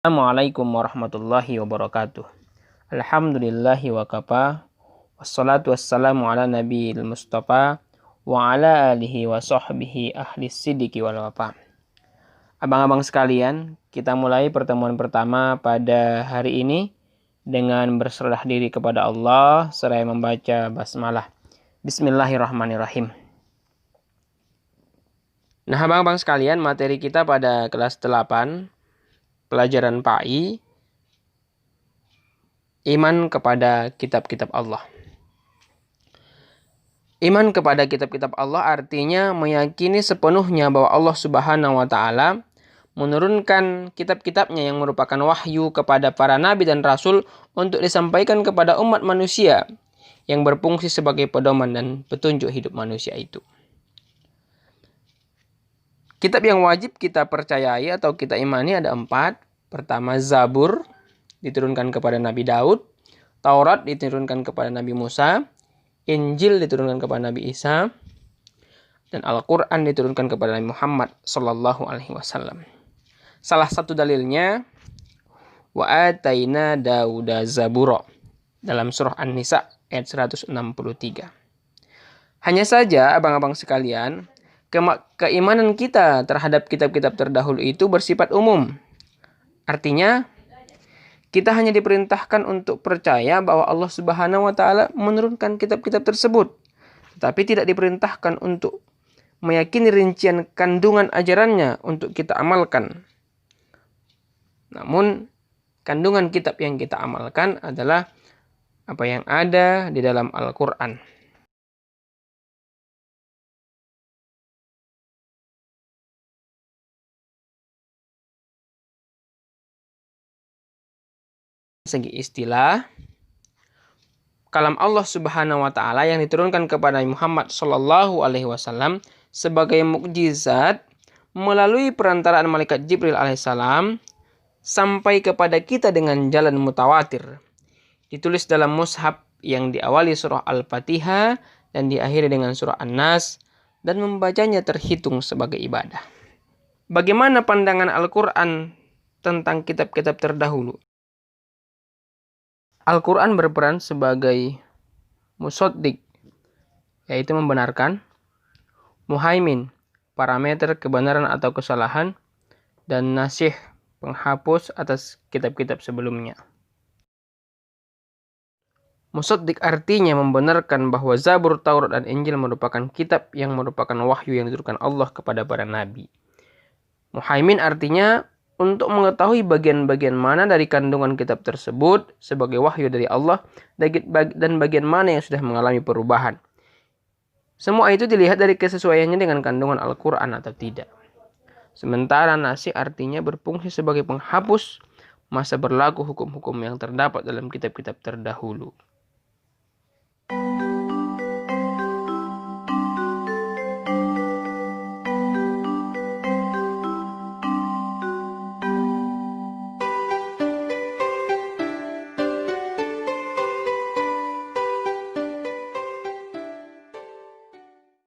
Assalamualaikum warahmatullahi wabarakatuh. Alhamdulillahi wa kafa. Wassalatu wassalamu ala nabiyil mustafa wa ala alihi wa sahbihi ahli sidiki wal wafa. Abang-abang sekalian, kita mulai pertemuan pertama pada hari ini dengan berserah diri kepada Allah seraya membaca basmalah. Bismillahirrahmanirrahim. Nah, abang-abang sekalian, materi kita pada kelas 8 pelajaran PAI, iman kepada kitab-kitab Allah. Iman kepada kitab-kitab Allah artinya meyakini sepenuhnya bahwa Allah Subhanahu wa Ta'ala menurunkan kitab-kitabnya yang merupakan wahyu kepada para nabi dan rasul untuk disampaikan kepada umat manusia yang berfungsi sebagai pedoman dan petunjuk hidup manusia itu. Kitab yang wajib kita percayai atau kita imani ada 4. Pertama, Zabur diturunkan kepada Nabi Daud, Taurat diturunkan kepada Nabi Musa, Injil diturunkan kepada Nabi Isa, dan Al-Quran diturunkan kepada Nabi Muhammad Sallallahu Alaihi Wasallam. Salah satu dalilnya, wa ataina Dauda Zaburo dalam surah An-Nisa ayat 163. Hanya saja, abang-abang sekalian, keimanan kita terhadap kitab-kitab terdahulu itu bersifat umum. Artinya, kita hanya diperintahkan untuk percaya bahwa Allah Subhanahu wa Ta'ala menurunkan kitab-kitab tersebut, tetapi tidak diperintahkan untuk meyakini rincian kandungan ajarannya untuk kita amalkan. Namun, kandungan kitab yang kita amalkan adalah apa yang ada di dalam Al-Quran. Segi istilah, kalam Allah Subhanahu wa Ta'ala yang diturunkan kepada Muhammad Sallallahu Alaihi Wasallam sebagai mukjizat melalui perantaraan malaikat Jibril alaihissalam sampai kepada kita dengan jalan mutawatir. Ditulis dalam mushaf yang diawali surah Al-Fatihah dan diakhiri dengan surah An-Nas dan membacanya terhitung sebagai ibadah. Bagaimana pandangan Al-Quran tentang kitab-kitab terdahulu? Al-Quran berperan sebagai musaddiq, yaitu membenarkan, muhaimin, parameter kebenaran atau kesalahan, dan nasikh, penghapus atas kitab-kitab sebelumnya. Musaddiq artinya membenarkan bahwa Zabur, Taurat, dan Injil merupakan kitab yang merupakan wahyu yang diturunkan Allah kepada para nabi. Muhaimin artinya untuk mengetahui bagian-bagian mana dari kandungan kitab tersebut sebagai wahyu dari Allah dan bagian mana yang sudah mengalami perubahan. Semua itu dilihat dari kesesuaiannya dengan kandungan Al-Quran atau tidak. Sementara nasikh artinya berfungsi sebagai penghapus masa berlaku hukum-hukum yang terdapat dalam kitab-kitab terdahulu.